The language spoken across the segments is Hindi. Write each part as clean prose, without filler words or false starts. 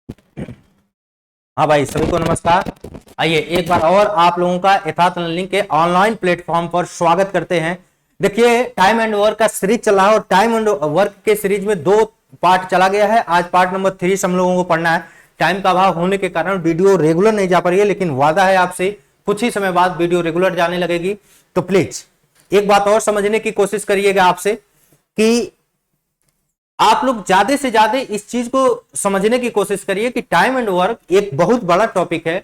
हाँ भाई, सभी को नमस्कार। आइए एक बार और आप लोगों का यथार्थ लर्निंग के ऑनलाइन प्लेटफॉर्म पर स्वागत करते हैं। देखिए, टाइम एंड वर्क का सीरीज चल रहा है और टाइम एंड वर्क के सीरीज में 2 पार्ट चला गया है। आज पार्ट नंबर 3 हम लोगों को पढ़ना है। टाइम का अभाव होने के कारण वीडियो रेगुलर नहीं जा पा रही है, लेकिन वादा है आपसे कुछ ही समय बाद वीडियो रेगुलर जाने लगेगी। तो प्लीज एक बात और समझने की कोशिश करिएगा आपसे कि आप लोग ज्यादा से ज्यादा इस चीज को समझने की कोशिश करिए कि टाइम एंड वर्क एक बहुत बड़ा टॉपिक है।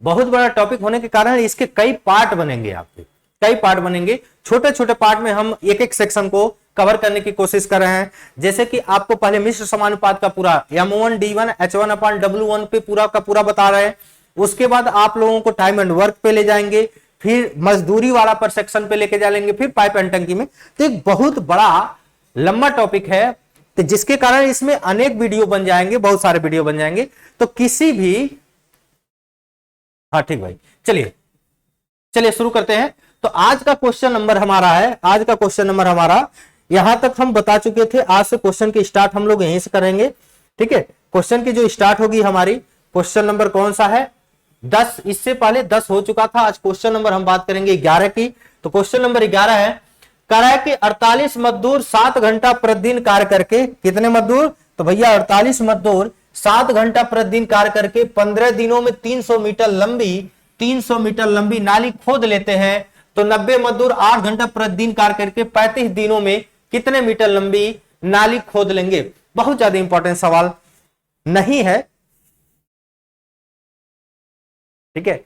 बहुत बड़ा टॉपिक होने के कारण इसके कई पार्ट बनेंगे, आपके कई पार्ट बनेंगे। छोटे छोटे पार्ट में हम एक एक सेक्शन को कवर करने की कोशिश कर रहे हैं। जैसे कि आपको पहले मिश्र समानुपात का पूरा M1D1 H1/W1 पे पूरा का पूरा बता रहे हैं। उसके बाद आप लोगों को टाइम एंड वर्क पे ले जाएंगे, फिर मजदूरी वाला पर सेक्शन पे लेके जाएंगे, फिर पाइप एंड टंकी में। तो एक बहुत बड़ा लंबा टॉपिक है, तो जिसके कारण इसमें अनेक वीडियो बन जाएंगे, बहुत सारे वीडियो बन जाएंगे। तो किसी भी हाँ ठीक भाई, चलिए चलिए शुरू करते हैं। तो आज का क्वेश्चन नंबर हमारा है, आज का क्वेश्चन नंबर हमारा यहां तक हम बता चुके थे। आज से क्वेश्चन की स्टार्ट हम लोग यहीं से करेंगे, ठीक है। क्वेश्चन की जो स्टार्ट होगी हमारी, क्वेश्चन नंबर कौन सा है? 10। इससे पहले 10 हो चुका था। आज क्वेश्चन नंबर हम बात करेंगे 11 की। तो क्वेश्चन नंबर 11 है, कह रहा है कि 48 मजदूर 7 घंटा प्रतिदिन कार्य करके, कितने मजदूर? तो भैया 48 मजदूर 7 घंटा प्रतिदिन कार्य करके 15 दिनों में 300 मीटर लंबी नाली खोद लेते हैं। तो 90 मजदूर 8 घंटा प्रतिदिन कार्य करके 35 दिनों में कितने मीटर लंबी नाली खोद लेंगे? बहुत ज्यादा इंपॉर्टेंट सवाल नहीं है, ठीक है।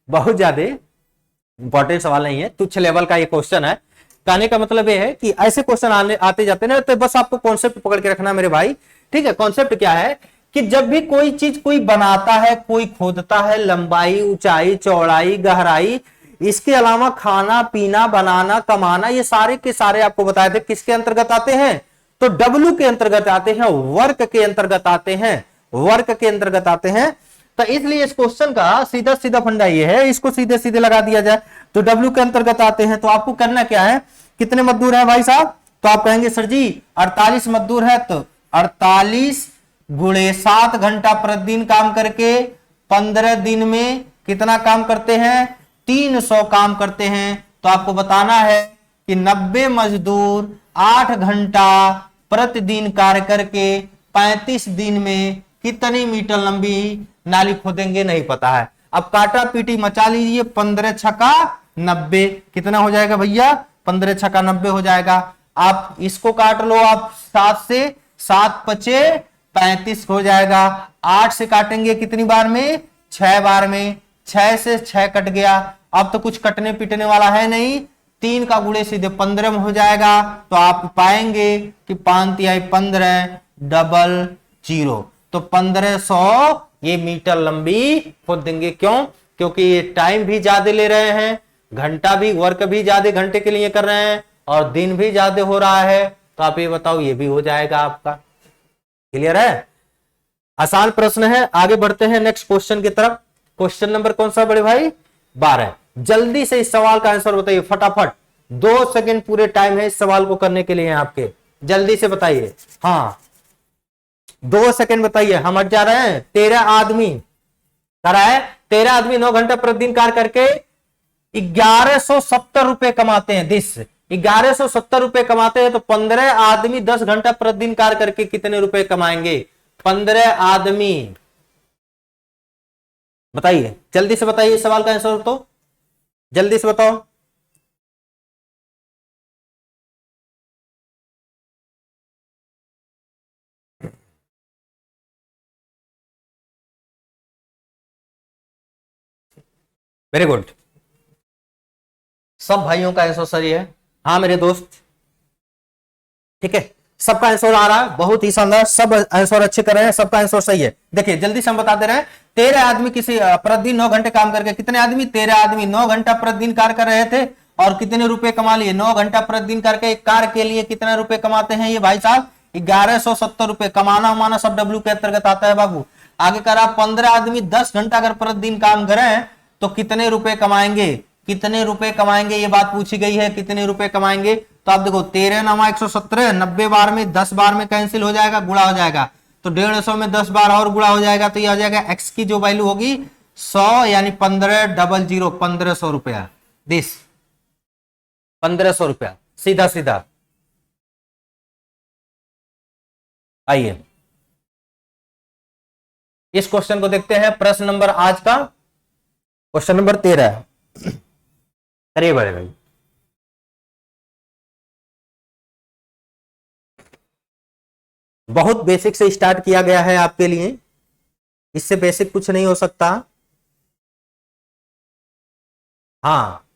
बहुत ज्यादा इंपॉर्टेंट सवाल नहीं है, तुच्छ लेवल का ये क्वेश्चन है। कहने का मतलब ये है कि ऐसे क्वेश्चन आते जाते ना, तो बस आपको कॉन्सेप्ट पकड़ के रखना मेरे भाई, ठीक है। कॉन्सेप्ट क्या है कि जब भी कोई चीज कोई बनाता है, कोई खोदता है, लंबाई, ऊंचाई, चौड़ाई, गहराई, इसके अलावा खाना पीना, बनाना, कमाना, ये सारे के सारे आपको बताए थे किसके अंतर्गत आते हैं? तो डब्ल्यू के अंतर्गत आते हैं, वर्क के अंतर्गत आते हैं, वर्क के अंतर्गत आते हैं। तो इसलिए इस क्वेश्चन का सीधा सीधा फंडा ये है, इसको सीधे सीधे लगा दिया जाए तो डब्ल्यू के अंतर्गत आते हैं। तो आपको करना क्या है? कितने मजदूर है भाई साहब? तो आप कहेंगे सर जी 48 मजदूर है, तो 48 गुणे 7 घंटा प्रतिदिन काम करके 15 दिन में कितना काम करते हैं? 300 काम करते हैं। तो आपको बताना है कि 90 मजदूर 8 घंटा प्रतिदिन कार्य करके 35 दिन में कितनी मीटर लंबी नाली खोदेंगे? नहीं पता है। अब काटा पीटी मचा लीजिए, 15 छक्का 90 कितना हो जाएगा भैया? 15 छक्का 90 हो जाएगा। आप इसको काट लो, आप 7 से, 7 पचे 35 हो जाएगा। 8 से काटेंगे कितनी बार में? 6 बार में। 6 से 6 कट गया। अब तो कुछ कटने पिटने वाला है नहीं, 3 का गुणे सीधे 15 में हो जाएगा। तो आप पाएंगे कि 5 तिहाई 15 डबल 0, तो 1500 ये मीटर लंबी खोद देंगे। क्यों? क्योंकि ये टाइम भी ज्यादा ले रहे हैं, घंटा भी, वर्क भी ज्यादा घंटे के लिए कर रहे हैं, और दिन भी ज्यादा हो रहा है। तो आप ये बताओ, ये भी हो जाएगा आपका। क्लियर है? आसान प्रश्न है। आगे बढ़ते हैं नेक्स्ट क्वेश्चन की तरफ। क्वेश्चन नंबर कौन सा बड़े भाई? 12। जल्दी से इस सवाल का आंसर बताइए फटाफट। 2 सेकंड पूरे टाइम है इस सवाल को करने के लिए आपके। जल्दी से बताइए। हाँ 2 सेकंड बताइए। हम हट जा रहे हैं। 13 आदमी करा है, 13 आदमी 9 घंटा प्रतिदिन कार्य करके 1170 रुपए कमाते हैं। 1170 रुपए कमाते हैं। तो 15 आदमी 10 घंटा प्रतिदिन कार्य करके कितने रुपए कमाएंगे? 15 आदमी, बताइए जल्दी से बताइए सवाल का आंसर, तो जल्दी से बताओ। वेरी गुड, सब भाइयों का आंसर सही है। हाँ मेरे दोस्त, ठीक है, सबका आंसर आ रहा है, बहुत ही शानदार। सब आंसर अच्छे कर रहे हैं, सबका आंसर सही है। देखिए जल्दी से हम बता दे रहे हैं। 13 आदमी किसी प्रतिदिन 9 घंटे काम करके, कितने आदमी? 13 आदमी 9 घंटा प्रतिदिन कार्य कर रहे थे और कितने रुपए कमा लिए? 9 घंटा प्रतिदिन करके एक कार्य के लिए कितने रुपए कमाते हैं ये भाई साहब? 1170 रुपए। कमाना उमाना सब डब्ल्यू के अंतर्गत आता है बाबू। आगे करा 15 आदमी 10 घंटा अगर प्रतिदिन काम करें तो कितने रुपए कमाएंगे? कितने रुपए कमाएंगे ये बात पूछी गई है, कितने रुपए कमाएंगे? तो आप देखो 13 × 117, 90 बार में 10 बार में कैंसिल हो जाएगा, गुणा हो जाएगा। तो 150 में 10 बार और गुणा हो जाएगा तो ये आ जाएगा x की जो वैल्यू होगी 100 यानी 1500 रुपया। दिस 1500 रुपया सीधा सीधा। आइए इस क्वेश्चन को देखते हैं। प्रश्न नंबर आज का क्वेश्चन नंबर 13 अरे बड़े भाई बहुत बेसिक से स्टार्ट किया गया है आपके लिए, इससे बेसिक कुछ नहीं हो सकता। हाँ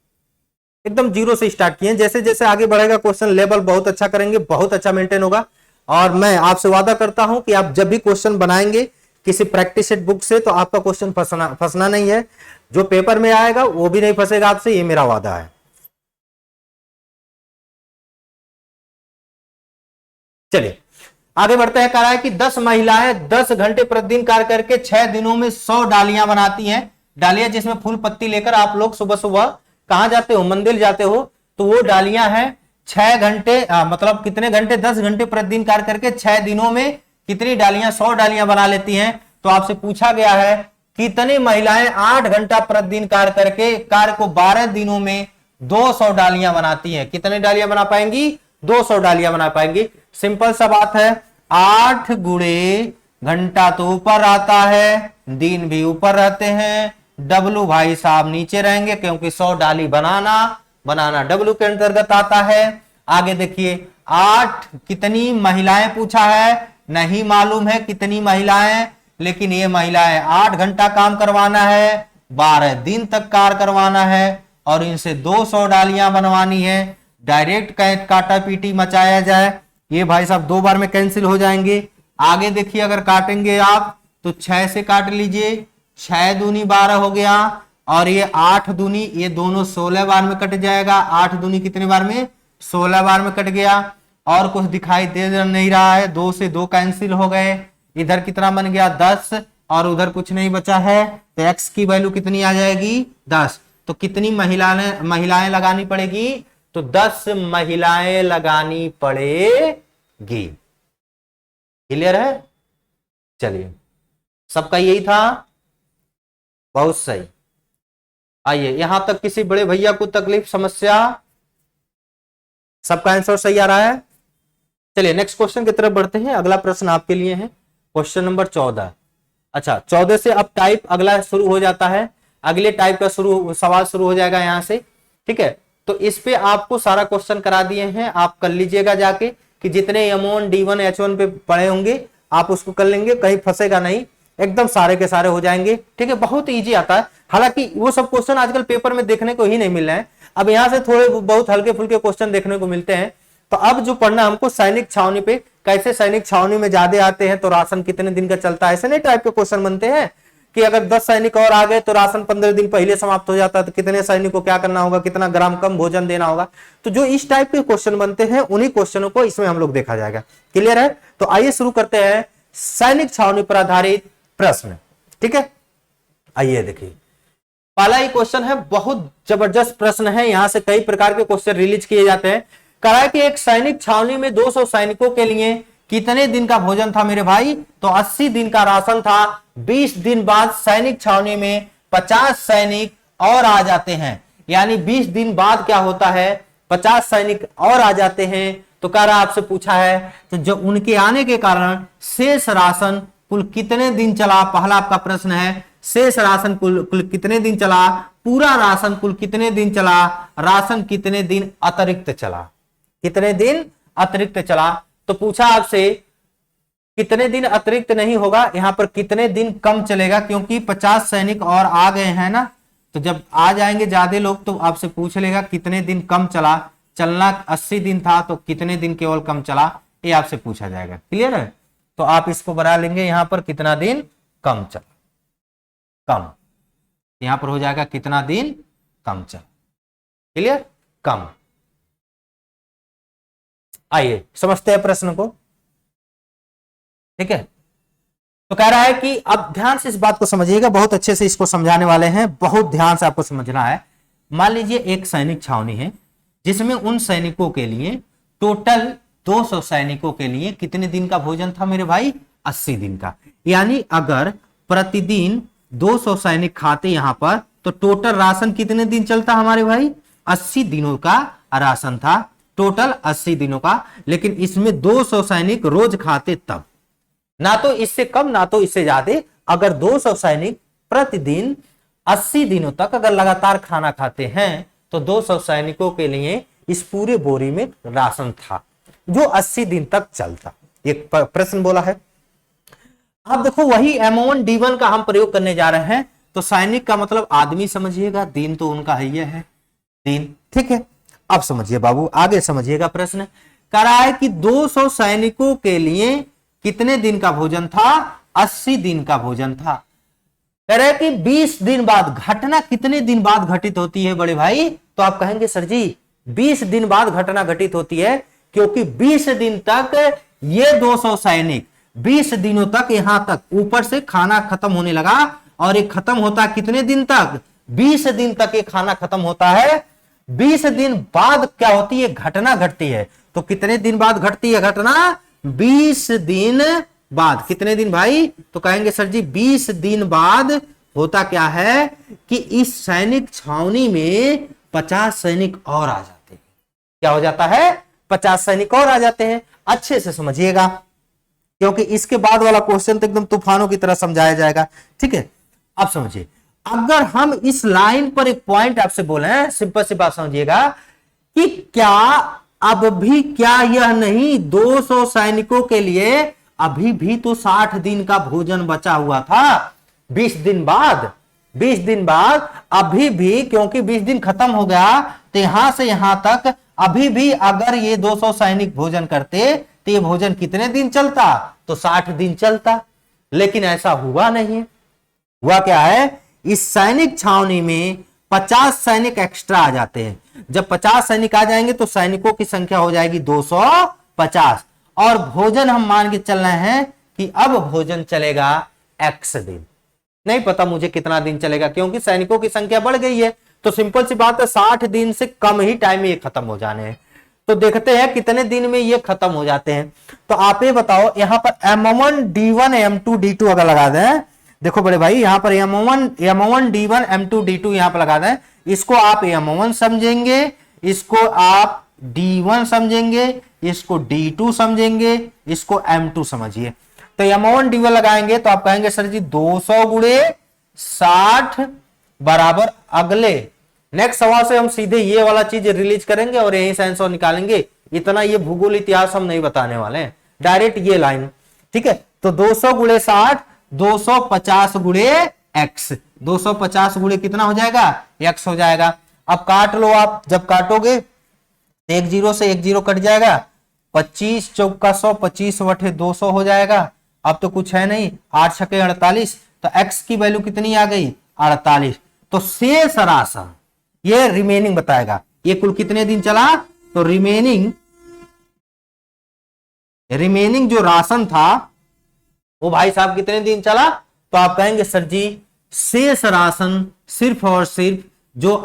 एकदम जीरो से स्टार्ट किए, जैसे जैसे आगे बढ़ेगा क्वेश्चन लेवल बहुत अच्छा करेंगे, बहुत अच्छा मेंटेन होगा। और मैं आपसे वादा करता हूं कि आप जब भी क्वेश्चन बनाएंगे किसी प्रैक्टिस सेट बुक से तो आपका क्वेश्चन फंसना नहीं है, जो पेपर में आएगा वो भी नहीं फंसेगा आपसे, ये मेरा वादा है। चलिए आगे बढ़ते हैं। कह रहा है कि 10 महिलाएं 10 घंटे प्रतिदिन कार्य करके 6 दिनों में 100 डालियां बनाती हैं। डालियां जिसमें फूल पत्ती लेकर आप लोग सुबह सुबह कहां जाते हो, मंदिर जाते हो, तो वो डालियां हैं 6 घंटे मतलब कितने घंटे, 10 घंटे प्रतिदिन कार्य करके 6 दिनों में कितनी डालियां, 100 डालियां बना लेती हैं। तो आपसे पूछा गया है कितनी महिलाएं 8 घंटा प्रतिदिन कार्य करके कार्य को 12 दिनों में 200 डालियां बनाती हैं। कितनी डालियां बना पाएंगी, 200 डालियां बना पाएंगी। सिंपल सा बात है, 8 गुणे घंटा तो ऊपर आता है, दिन भी ऊपर रहते हैं, डब्लू भाई साहब नीचे रहेंगे क्योंकि 100 डाली बनाना डब्लू के अंतर्गत आता है। आगे देखिए 8 कितनी महिलाएं पूछा है, नहीं मालूम है कितनी महिलाएं, लेकिन ये महिलाएं 8 घंटा काम करवाना है, 12 दिन तक कार्य करवाना है और इनसे 200 डालियां बनवानी है। डायरेक्ट काटा पीटी मचाया जाए, ये भाई साहब 2 बार में कैंसिल हो जाएंगे। आगे देखिए अगर काटेंगे आप तो 6 से काट लीजिए, 6 दूनी 12 हो गया और ये 8 दूनी, ये दोनों 16 बार में कट जाएगा। 8 दूनी कितने बार में, 16 बार में कट गया। और कुछ दिखाई दे नहीं रहा है, 2 से 2 कैंसिल हो गए। इधर कितना बन गया 10 और उधर कुछ नहीं बचा है, तो x की वैल्यू कितनी आ जाएगी 10। तो कितनी महिलाएं लगानी पड़ेगी, तो 10 महिलाएं लगानी पड़ेगी। क्लियर है। चलिए सबका यही था, बहुत सही। आइए यहां तक किसी बड़े भैया को तकलीफ समस्या, सबका आंसर सही आ रहा है। चलिए नेक्स्ट क्वेश्चन की तरफ बढ़ते हैं। अगला प्रश्न आपके लिए है क्वेश्चन नंबर 14। अच्छा 14 से अब टाइप अगला शुरू हो जाता है, अगले टाइप का सवाल शुरू हो जाएगा यहां से। ठीक है, तो इस पे आपको सारा क्वेश्चन करा दिए हैं, आप कर लीजिएगा जाके कि जितने M1 D1 H1 पे पढ़े होंगे आप उसको कर लेंगे, कहीं फंसेगा नहीं, एकदम सारे के सारे हो जाएंगे। ठीक है, बहुत इजी आता है। हालांकि वो सब क्वेश्चन आजकल पेपर में देखने को ही नहीं मिल रहे हैं, अब यहां से थोड़े बहुत हल्के फुल्के क्वेश्चन देखने को मिलते हैं। तो अब जो पढ़ना हमको सैनिक छावनी पे, कैसे सैनिक छावनी में ज्यादा आते हैं तो राशन कितने दिन का चलता है, ऐसे नहीं टाइप के क्वेश्चन बनते हैं कि अगर 10 सैनिक और आ गए तो राशन 15 दिन पहले समाप्त हो जाता है, तो कितने सैनिक को क्या करना होगा, कितना ग्राम कम भोजन देना होगा। तो जो इस टाइप के क्वेश्चन बनते हैं उन्हीं क्वेश्चनों को इसमें हम लोग देखा जाएगा। क्लियर है। तो आइए शुरू करते हैं सैनिक छावनी पर आधारित प्रश्न। ठीक है, आइए देखिए पहला ही क्वेश्चन है, बहुत जबरदस्त प्रश्न है, यहां से कई प्रकार के क्वेश्चन रिलीज किए जाते हैं। कहा है कि एक सैनिक छावनी में 200 सैनिकों के लिए कितने दिन का भोजन था मेरे भाई, तो 80 दिन का राशन था। 20 दिन बाद सैनिक छावनी में 50 सैनिक और आ जाते हैं, यानी 20 दिन बाद क्या होता है 50 सैनिक और आ जाते हैं। तो कह रहा आपसे पूछा है तो जो उनके आने के कारण शेष राशन कुल कितने दिन चला। पहला आपका प्रश्न है शेष राशन कुल कितने दिन चला, पूरा राशन कुल कितने दिन चला, राशन कितने दिन अतिरिक्त चला, कितने दिन अतिरिक्त चला। तो पूछा आपसे कितने दिन अतिरिक्त नहीं होगा, यहां पर कितने दिन कम चलेगा, क्योंकि 50 सैनिक और आ गए हैं ना, तो जब आ जाएंगे ज्यादा लोग तो आपसे पूछ लेगा कितने दिन कम चला। चलना 80 दिन था तो कितने दिन केवल कम चला, ये आपसे पूछा जाएगा। क्लियर है। तो आप इसको बना लेंगे यहां पर कितना दिन कम चला, कम, यहां पर हो जाएगा कितना दिन कम चला। क्लियर, कम। आइए समझते हैं प्रश्न को। ठीक है, तो कह रहा है कि अब ध्यान से इस बात को समझिएगा, बहुत अच्छे से इसको समझाने वाले हैं, बहुत ध्यान से आपको समझना है। मान लीजिए एक सैनिक छावनी है जिसमें उन सैनिकों के लिए टोटल 200 सैनिकों के लिए कितने दिन का भोजन था मेरे भाई, 80 दिन का। यानी अगर प्रतिदिन 200 सैनिक खाते यहां पर, तो टोटल राशन कितने दिन चलता हमारे भाई? 80 दिनों का राशन था, टोटल 80 दिनों का। लेकिन इसमें 200 सैनिक रोज खाते तब, ना तो इससे कम ना तो इससे ज्यादा। अगर 200 सैनिक प्रतिदिन 80 दिनों तक अगर लगातार खाना खाते हैं तो 200 सैनिकों के लिए इस पूरे बोरी में राशन था जो 80 दिन तक चलता। एक प्रश्न बोला है। अब देखो वही M1 D1 का हम प्रयोग करने जा रहे हैं। तो सैनिक का मतलब आदमी समझिएगा, दिन तो उनका है, ये है दिन, ठीक है। अब समझिए बाबू, आगे समझिएगा। प्रश्न कह रहा है कि 200 सैनिकों के लिए कितने दिन का भोजन था? 80 दिन का भोजन था। कह रहे कि 20 दिन बाद, घटना कितने दिन बाद घटित होती है बड़े भाई? तो आप कहेंगे सर जी 20 दिन बाद घटना घटित होती है, क्योंकि 20 दिन तक ये 200 सैनिक 20 दिनों तक यहां तक ऊपर से खाना खत्म होने लगा। और ये खत्म होता है कितने दिन तक? 20 दिन तक ये खाना खत्म होता है। 20 दिन बाद क्या होती है? घटना घटती है। तो कितने दिन बाद घटती है घटना? 20 दिन बाद। कितने दिन भाई? तो कहेंगे सर जी 20 दिन बाद होता क्या है कि इस सैनिक छावनी में 50 सैनिक और आ जाते हैं। क्या हो जाता है? 50 सैनिक और आ जाते हैं। अच्छे से समझिएगा, क्योंकि इसके बाद वाला क्वेश्चन तो एकदम तूफानों की तरह समझाया जाएगा, ठीक है। अब समझिए, अगर हम इस लाइन पर एक पॉइंट आपसे बोले, सिंपल सी बात समझिएगा कि क्या अब भी क्या यह नहीं 200 सैनिकों के लिए अभी भी तो 60 दिन का भोजन बचा हुआ था। 20 दिन बाद, 20 दिन बाद अभी भी, क्योंकि 20 दिन खत्म हो गया तो यहां से यहां तक अभी भी अगर ये 200 सैनिक भोजन करते तो ये भोजन कितने दिन चलता? तो 60 दिन चलता। लेकिन ऐसा हुआ नहीं। हुआ क्या है? इस सैनिक छावनी में 50 सैनिक एक्स्ट्रा आ जाते हैं। जब 50 सैनिक आ जाएंगे तो सैनिकों की संख्या हो जाएगी 250। और भोजन हम मान के चल रहे हैं कि अब भोजन चलेगा x दिन। नहीं पता मुझे कितना दिन चलेगा, क्योंकि सैनिकों की संख्या बढ़ गई है। तो सिंपल सी बात है 60 दिन से कम ही टाइम में ये खत्म हो जाने हैं। तो देखते हैं कितने दिन में ये खत्म हो जाते हैं। तो आप ये बताओ, यहां पर M1 D1 M2 D2 अगर लगा दें, देखो बड़े भाई यहां पर M1 D1 M2 D2 यहां पर लगा दें। इसको आप M1 समझेंगे, इसको आप D1 समझेंगे, इसको D2 समझेंगे, इसको M2 समझिए। तो M1 D1 लगाएंगे तो आप कहेंगे सर जी 200 गुणे 60 बराबर अगले। नेक्स्ट सवाल से हम सीधे ये वाला चीज रिलीज करेंगे और यही साइंस और निकालेंगे। इतना ये भूगोल इतिहास हम नहीं बताने वाले हैं, डायरेक्ट ये लाइन, ठीक है। तो 200 गुणे 60, 250 गुणे x, 250 गुणे कितना हो जाएगा? x हो जाएगा। अब काट लो आप, जब काटोगे एक जीरो से एक जीरो कट जाएगा, 25 चौका 100, 25 बटे 200 हो जाएगा। अब तो कुछ है नहीं, 8 छके 48, तो x की वैल्यू कितनी आ गई? 48। तो शेष राशन ये रिमेनिंग बताएगा, ये कुल कितने दिन चला। तो रिमेनिंग जो राशन था वो भाई साहब कितने दिन चला? तो आप कहेंगे सर जी शेष राशन सिर्फ और सिर्फ जो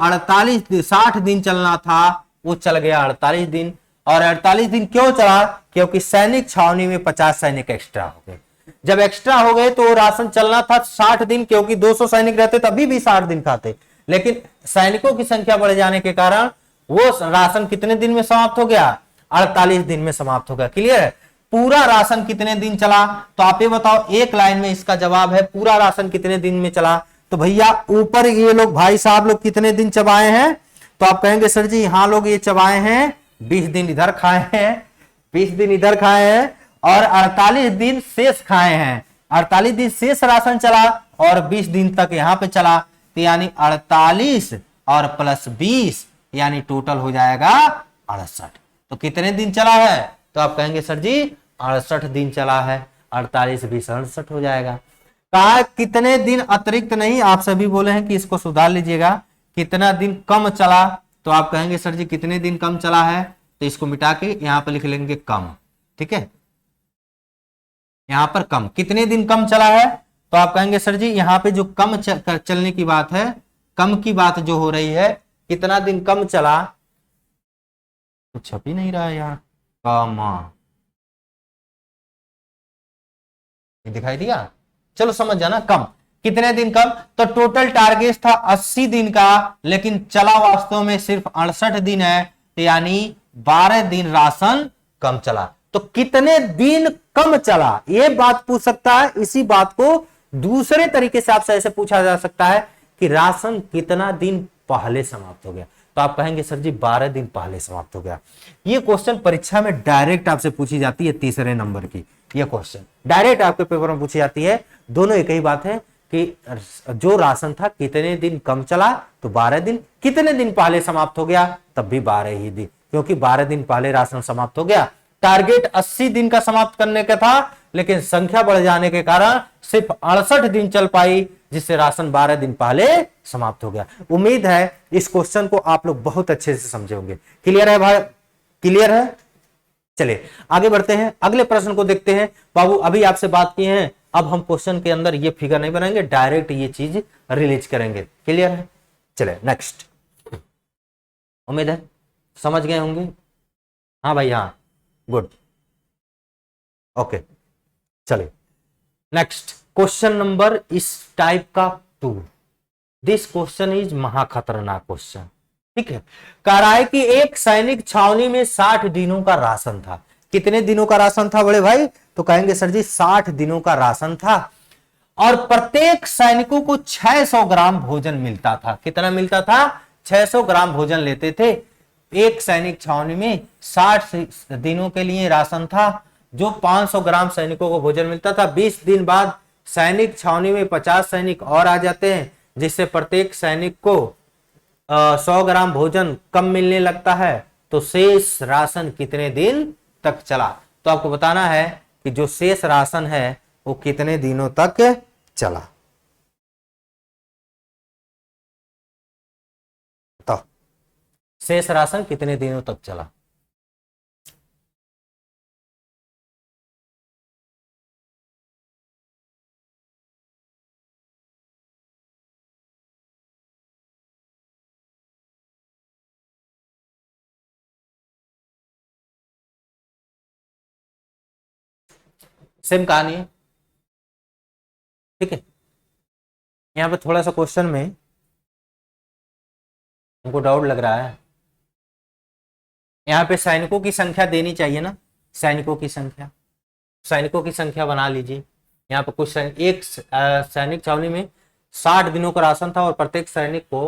60 दिन चलना था वो चल गया 48 दिन। और 48 दिन क्यों चला? क्योंकि सैनिक छावनी में 50 सैनिक एक्स्ट्रा हो गए। जब एक्स्ट्रा हो गए तो राशन चलना था 60 दिन, क्योंकि 200 सैनिक रहते तभी भी 60 दिन खाते। लेकिन सैनिकों की संख्या बढ़ जाने के कारण वो राशन कितने दिन में समाप्त हो गया? 48 दिन में समाप्त हो गया। क्लियर है? पूरा राशन कितने दिन चला? तो आप ये बताओ, एक लाइन में इसका जवाब है पूरा राशन कितने दिन में चला। तो भैया ऊपर ये लोग भाई साहब लोग कितने दिन चबाए हैं? तो आप कहेंगे सर जी यहां लोग ये चबाए हैं 20 दिन इधर खाए हैं, 20 दिन इधर खाए हैं और 48 दिन शेष खाए हैं। 48 दिन शेष राशन चला और 20 दिन तक यहां पे चला। तो यानी 48 और प्लस 20 यानी टोटल हो जाएगा 68। तो कितने दिन चला है? तो आप कहेंगे सर जी 68 दिन चला है। 48 20 68 हो जाएगा। कहा कितने दिन अतिरिक्त नहीं, आप सभी बोले हैं कि इसको सुधार लीजिएगा। कितना दिन कम चला? तो आप कहेंगे सर जी कितने दिन कम चला है? तो इसको मिटा के यहां पर लिख लेंगे कम, ठीक है। यहां पर कम, कितने दिन कम चला है? तो आप कहेंगे सर जी यहां पे जो कम चलने की बात है, कम की बात जो हो रही है, कितना दिन कम चला, तो छप ही नहीं रहा है यहाँ, कम ये दिखाई दिया, चलो समझ जाना। कम कितने दिन कम, तो टोटल टारगेट था 80 दिन का, लेकिन चला वास्तव में सिर्फ 68 दिन है, तो यानी 12 दिन राशन कम चला। तो कितने दिन कम चला, ये बात पूछ सकता है। इसी बात को दूसरे तरीके से आपसे ऐसे पूछा जा सकता है कि राशन कितना दिन पहले समाप्त हो गया, तो आप कहेंगे सर जी 12 दिन पहले समाप्त हो गया। ये क्वेश्चन परीक्षा में डायरेक्ट आपसे पूछी जाती है, तीसरे नंबर की ये क्वेश्चन डायरेक्ट आपके पेपर में पूछी जाती है। दोनों एक ही बात है कि जो राशन था कितने दिन कम चला, तो 12 दिन, कितने दिन पहले समाप्त हो गया, तब भी 12 ही दिन, क्योंकि 12 दिन पहले राशन समाप्त हो गया। टारगेट 80 दिन का समाप्त करने का था, लेकिन संख्या बढ़ जाने के कारण सिर्फ 68 दिन चल पाई, जिससे राशन 12 दिन पहले समाप्त हो गया। उम्मीद है इस क्वेश्चन को आप लोग बहुत अच्छे से समझे होंगे। क्लियर है भाई, क्लियर है? चलिए आगे बढ़ते हैं, अगले प्रश्न को देखते हैं। बाबू अभी आपसे बात किए हैं, अब हम क्वेश्चन के अंदर ये फिगर नहीं बनाएंगे, डायरेक्ट ये चीज रिलीज करेंगे। क्लियर है? चले नेक्स्ट। उम्मीद है समझ गए होंगे। हाँ भाई हाँ, गुड, ओके। चलिए नेक्स्ट क्वेश्चन नंबर इस टाइप का 2। दिस क्वेश्चन इज महा खतरनाक क्वेश्चन। ठीक है, कह रहा है कि एक सैनिक छावनी में 60 दिनों का राशन था। कितने दिनों का राशन था बड़े भाई? तो कहेंगे सर जी 60 दिनों का राशन था, और प्रत्येक सैनिकों को 600 ग्राम भोजन मिलता था। कितना मिलता था? 600 ग्राम भोजन लेते थे। एक सैनिक छावनी में 60 दिनों के लिए राशन था, जो 500 ग्राम सैनिकों को भोजन मिलता था। 20 दिन बाद सैनिक छावनी में 50 सैनिक और आ जाते हैं, जिससे प्रत्येक सैनिक को 100 ग्राम भोजन कम मिलने लगता है। तो शेष राशन कितने दिन तक चला? तो आपको बताना है कि जो शेष राशन है वो कितने दिनों तक चला। तो शेष राशन कितने दिनों तक चला? सेम कहानी है। ठीक है, यहां पे थोड़ा सा क्वेश्चन में हमको डाउट लग रहा है। यहाँ पे सैनिकों की संख्या देनी चाहिए ना, सैनिकों की संख्या, सैनिकों की संख्या बना लीजिए। यहाँ पे कुछ एक सैनिक छावनी में 60 दिनों का राशन था, और प्रत्येक सैनिक को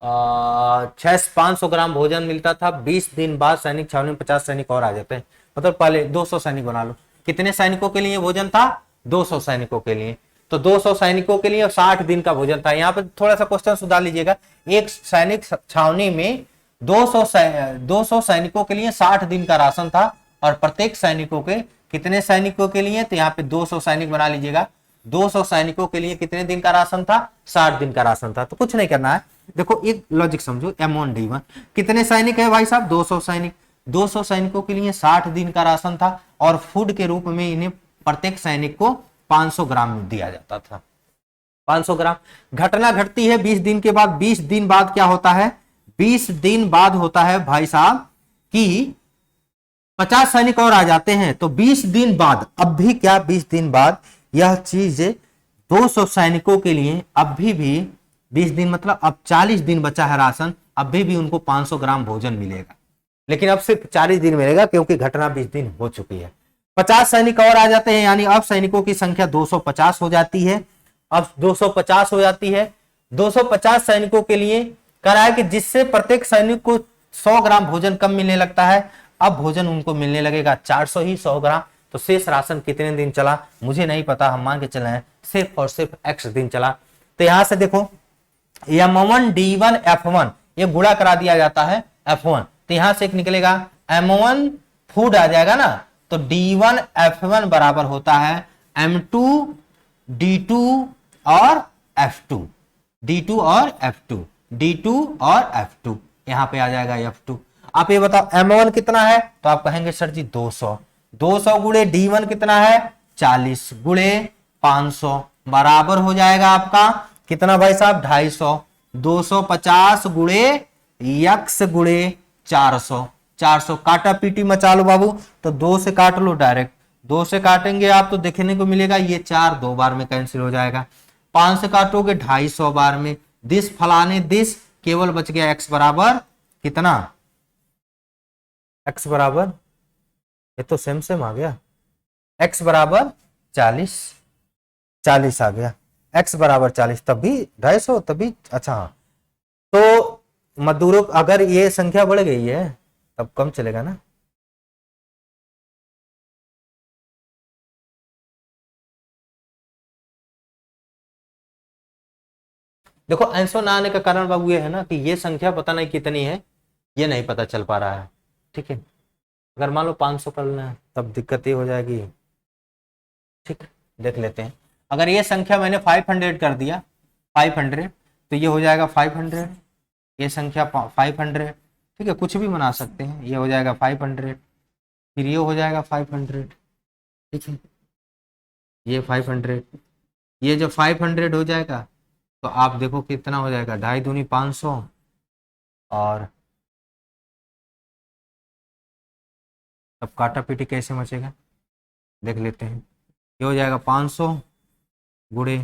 500 ग्राम भोजन मिलता था। 20 दिन बाद सैनिक छावनी में 50 सैनिक और आ जाते हैं, मतलब पहले 200 सैनिक बना लो। कितने सैनिकों के लिए भोजन था? 200 सैनिकों के लिए। तो 200 सैनिकों के लिए 60 दिन का भोजन था। यहाँ पे थोड़ा सा क्वेश्चन सुधार लीजिएगा। एक सैनिक छावनी में 200 सैनिकों के लिए 60 दिन का राशन था, और प्रत्येक सैनिकों के कितने सैनिकों के लिए? तो यहाँ पे 200 सैनिक बना लीजिएगा। 200 सैनिकों के लिए कितने दिन का राशन था? 60 दिन का राशन था। तो कुछ नहीं करना है, देखो एक लॉजिक समझो। M1D1 कितने सैनिक है भाई साहब? 200 सैनिक। 200 सैनिकों के लिए 60 दिन का राशन था, और फूड के रूप में इन्हें प्रत्येक सैनिक को 500 ग्राम दिया जाता था। 500 ग्राम। घटना घटती है 20 दिन के बाद। 20 दिन बाद क्या होता है? 20 दिन बाद होता है भाई साहब कि 50 सैनिक और आ जाते हैं। तो 20 दिन बाद, अब भी क्या 20 दिन बाद यह चीज 200 सैनिकों के लिए अभी भी 20 दिन मतलब अब 40 दिन बचा है राशन, अभी भी उनको 500 ग्राम भोजन मिलेगा, लेकिन अब सिर्फ 40 दिन मिलेगा क्योंकि घटना 20 दिन हो चुकी है। 50 सैनिक और आ जाते हैं, यानी अब सैनिकों की संख्या 250 हो जाती है। अब 250 हो जाती है। 250 सैनिकों के लिए करा है कि जिससे प्रत्येक सैनिक को 100 ग्राम भोजन कम मिलने लगता है। अब भोजन उनको मिलने लगेगा 400 ही 100 ग्राम। तो शेष राशन कितने दिन चला मुझे नहीं पता, हम मान के चले हैं सिर्फ और सिर्फ x दिन चला। तो यहां से देखो M1D1 F1 ये गुणा करा दिया जाता है F1, तो यहां से एक निकलेगा M1 फूड आ जाएगा ना, तो D1 F1 बराबर होता है M2 D2 और F2, D2 और F2, D2 और F2, यहां पे आ जाएगा F2। आप ये बताओ M1 कितना है? तो आप कहेंगे सर जी 200। 200 गुणे D1 कितना है? 40 गुणे 500 बराबर हो जाएगा आपका कितना भाई साहब? 250। 250 गुणे x गुणे 400, 400 काटा पीटी मचा लो बाबू, तो 2 से काट लो डायरेक्ट। 2 से काटेंगे आप तो देखने को मिलेगा ये 4 2 बार में कैंसिल हो जाएगा। 5 से काटोगे 250 बार में। दिस फलाने दिस केवल बच गया x बराबर कितना, x बराबर, ये तो सेम सेम आ गया, x बराबर 40 आ गया, x बराबर 40 तब भी 250 तभी। अच्छा हाँ, तो मजदूरों अगर ये संख्या बढ़ गई है तब कम चलेगा ना। देखो आंसर ना आने का कारण बाबू ये है ना कि ये संख्या पता नहीं कितनी है, ये नहीं पता चल पा रहा है। ठीक है, अगर मान लो 500 कर लेना है तब दिक्कत ये हो जाएगी। ठीक, देख लेते हैं। अगर ये संख्या मैंने 500 कर दिया, 500, तो ये हो जाएगा 500, ये संख्या 500। ठीक है, कुछ भी बना सकते हैं, ये हो जाएगा 500, फिर ये हो जाएगा 500। ठीक है, ये 500, ये जब 500 हो जाएगा तो आप देखो कितना हो जाएगा, 2.5 दूनी 500, और तब काटा पीटी कैसे मचेगा देख लेते हैं। ये हो जाएगा 500 गुणे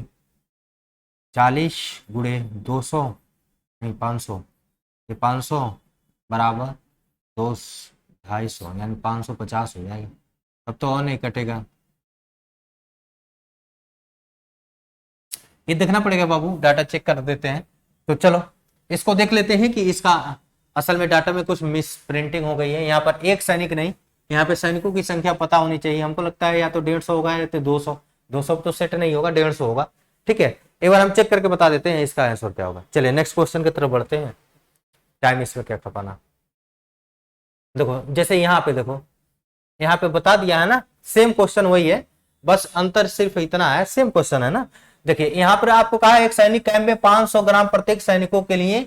40 गुणे 200, नहीं 500, ये 500 बराबर 250, यानी 550 हो जाएगा। अब तो और नहीं कटेगा, ये देखना पड़ेगा बाबू, डाटा चेक कर देते हैं। तो चलो इसको देख लेते हैं कि इसका असल में डाटा में कुछ मिस प्रिंटिंग हो गई है। यहाँ पर एक सैनिक नहीं, यहाँ पे सैनिकों की संख्या पता होनी चाहिए। हमको लगता है या तो 150 होगा या तो 200, 200 तो सेट नहीं होगा, 150 होगा। ठीक है, एक बार हम चेक करके बता देते हैं इसका आंसर क्या होगा। चलिए नेक्स्ट क्वेश्चन की तरफ बढ़ते हैं, टाइम इसमें क्या खपाना। देखो जैसे यहाँ पे देखो, यहाँ पे बता दिया है ना, सेम क्वेश्चन वही है, बस अंतर सिर्फ इतना है, सेम क्वेश्चन है ना। देखिए यहाँ पर आपको कहा एक सैनिक कैंप में 500 ग्राम प्रत्येक सैनिकों के लिए,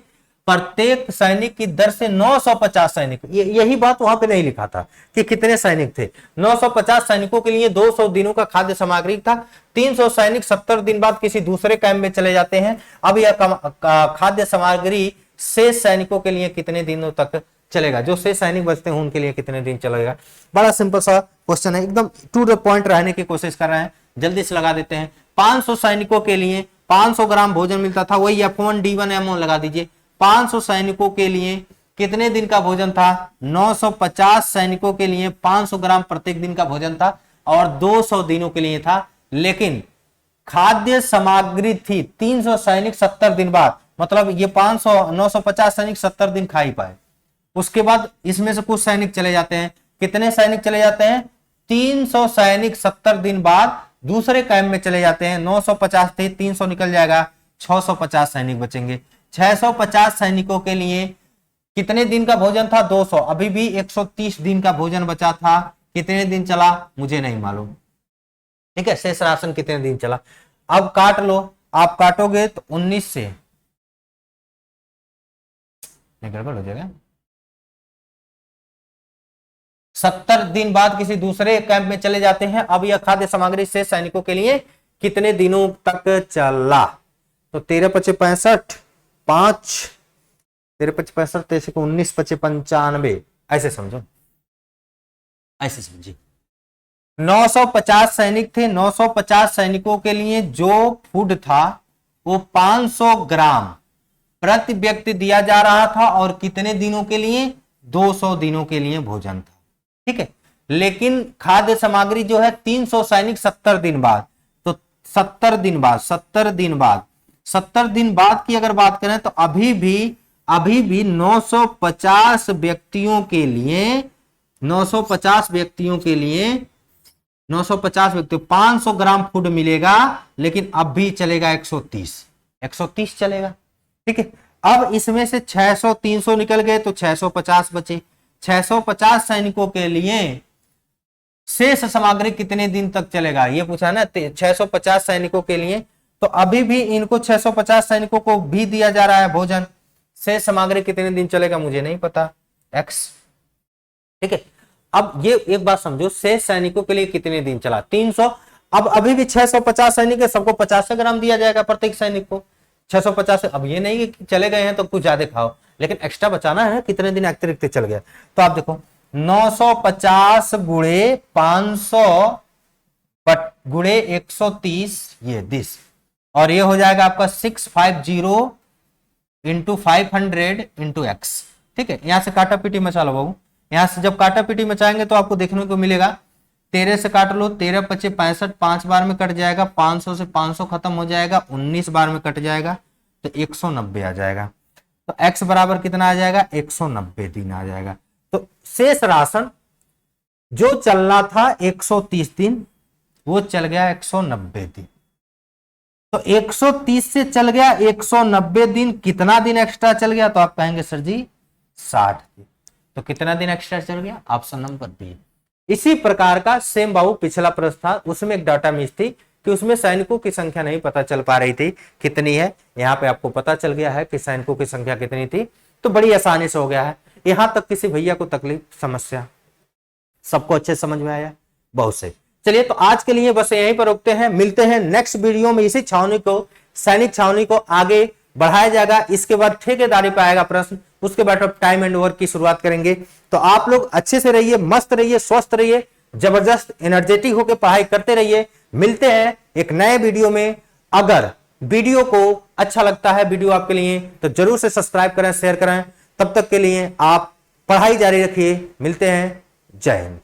प्रत्येक सैनिक की दर से 950 सैनिक, यही बात वहां पे नहीं लिखा था कि कितने सैनिक थे। 950 सैनिकों के लिए 200 दिनों का खाद्य सामग्री था। 300 सैनिक 70 दिन बाद किसी दूसरे कैंप में चले जाते हैं। अब यह खाद्य सामग्री शेष सैनिकों के लिए कितने दिनों तक चलेगा, जो शेष सैनिक बचते हैं उनके लिए कितने दिन चलेगा। बड़ा सिंपल सा क्वेश्चन है, एकदम टू द पॉइंट रहने की कोशिश कर रहे हैं, जल्दी से लगा देते हैं। 500 सैनिकों के लिए 500 ग्राम भोजन मिलता था, वही F1 D1 M1 लगा दीजिए। 500 सैनिकों के लिए कितने दिन का भोजन था, 950 सैनिकों के लिए 500 ग्राम प्रत्येक दिन का भोजन था और 200 दिनों के लिए था। लेकिन खाद्य सामग्री थी 300 सैनिक 70 दिन बाद, मतलब ये 950 सैनिक 70 दिन खा ही पाए। उसके बाद इसमें से कुछ सैनिक चले जाते हैं, कितने सैनिक चले जाते हैं, 300 सैनिक 70 दिन बाद दूसरे कैंप में चले जाते हैं। 950 थे, 300 निकल जाएगा, 650 सैनिक बचेंगे। 650 सैनिकों के लिए कितने दिन का भोजन था, 200, अभी भी 130 दिन का भोजन बचा था। कितने दिन चला मुझे नहीं मालूम। ठीक है, शेष राशन कितने दिन चला। अब काट लो, आप काटोगे तो 19 से गड़बड़ हो जाएगा। 70 दिन बाद किसी दूसरे कैंप में चले जाते हैं। अब यह खाद्य सामग्री शेष सैनिकों के लिए कितने दिनों तक चला, तो 13 पचे 65, 5 13 पचे 65, 13 को 19 पचे 95, ऐसे समझो, ऐसे समझिए। 950 सैनिक थे, 950 सैनिकों के लिए जो फूड था वो 500 ग्राम प्रति व्यक्ति दिया जा रहा था, और कितने दिनों के लिए, 200 दिनों के लिए भोजन था। ठीक है, लेकिन खाद्य सामग्री जो है 300 सैनिक 70 दिन बाद, तो 70 दिन बाद 70 दिन बाद 70 दिन बाद की अगर बात करें तो अभी भी 950 व्यक्तियों के लिए 950 व्यक्तियों के लिए 950 व्यक्ति 500 ग्राम फूड मिलेगा, लेकिन अब भी चलेगा 130 चलेगा। ठीक है, अब इसमें से 600 300 निकल गए तो 650 बचे। 650 सैनिकों के लिए शेष सामग्री कितने दिन तक चलेगा, ये पूछा ना। 650 सैनिकों के लिए, तो अभी भी इनको 650 सैनिकों को भी दिया जा रहा है भोजन। शेष सामग्री कितने दिन चलेगा मुझे नहीं पता, x। ठीक है, अब ये एक बात समझो, शेष सैनिकों के लिए कितने दिन चला, 300। अब अभी भी 650 सैनिक है, सबको 50 ग्राम दिया जाएगा प्रत्येक सैनिक को। 650, अब ये नहीं कि चले गए हैं तो कुछ ज्यादा खाओ, लेकिन एक्स्ट्रा बचाना है, कितने दिन अतिरिक्त चल गया। तो आप देखो 950 गुणे 500 बट गुणे 130 ये दिस, और ये हो जाएगा आपका 650 इंटू 500 इंटू एक्स। ठीक है, यहां से काटा पीटी मचा लो बाबू। यहां से जब काटा पीटी मचाएंगे तो आपको देखने को मिलेगा 13 से काट लो, 13 25 65, 5 बार में कट जाएगा, 500 से 500 खत्म हो जाएगा, 19 बार में कट जाएगा तो 190 आ जाएगा। तो x बराबर कितना आ जाएगा, 190 दिन आ जाएगा। तो शेष राशन जो चलना था 130 दिन वो चल गया 190 दिन। तो 130 से चल गया 190 दिन, कितना दिन एक्स्ट्रा चल गया, तो आप कहेंगे सर जी 60 दिन। तो कितना दिन एक्स्ट्रा चल गया, ऑप्शन नंबर बी। इसी प्रकार का सेम बाबू पिछला प्रश्न था, उसमें एक डाटा मिस थी कि उसमें सैनिकों की संख्या नहीं पता चल पा रही थी कितनी है। यहाँ पे आपको पता चल गया है कि सैनिकों की संख्या कितनी थी, तो बड़ी आसानी से हो गया है। यहां तक किसी भैया को तकलीफ समस्या, सबको अच्छे समझ में आया, बहुत से। चलिए तो आज के लिए बस यहीं पर रुकते हैं, मिलते हैं नेक्स्ट वीडियो में। इसी छावनी को, सैनिक छावनी को आगे बढ़ाया जाएगा। इसके बाद ठेकेदारी पे आएगा प्रश्न, उसके बाद टाइम एंड वर्क की शुरुआत करेंगे। तो आप लोग अच्छे से रहिए, मस्त रहिए, स्वस्थ रहिए, जबरदस्त एनर्जेटिक होकर पढ़ाई करते रहिए। मिलते हैं एक नए वीडियो में। अगर वीडियो को अच्छा लगता है, वीडियो आपके लिए, तो जरूर से सब्सक्राइब करें, शेयर करें। तब तक के लिए आप पढ़ाई जारी रखिए। मिलते हैं, जय हिंद।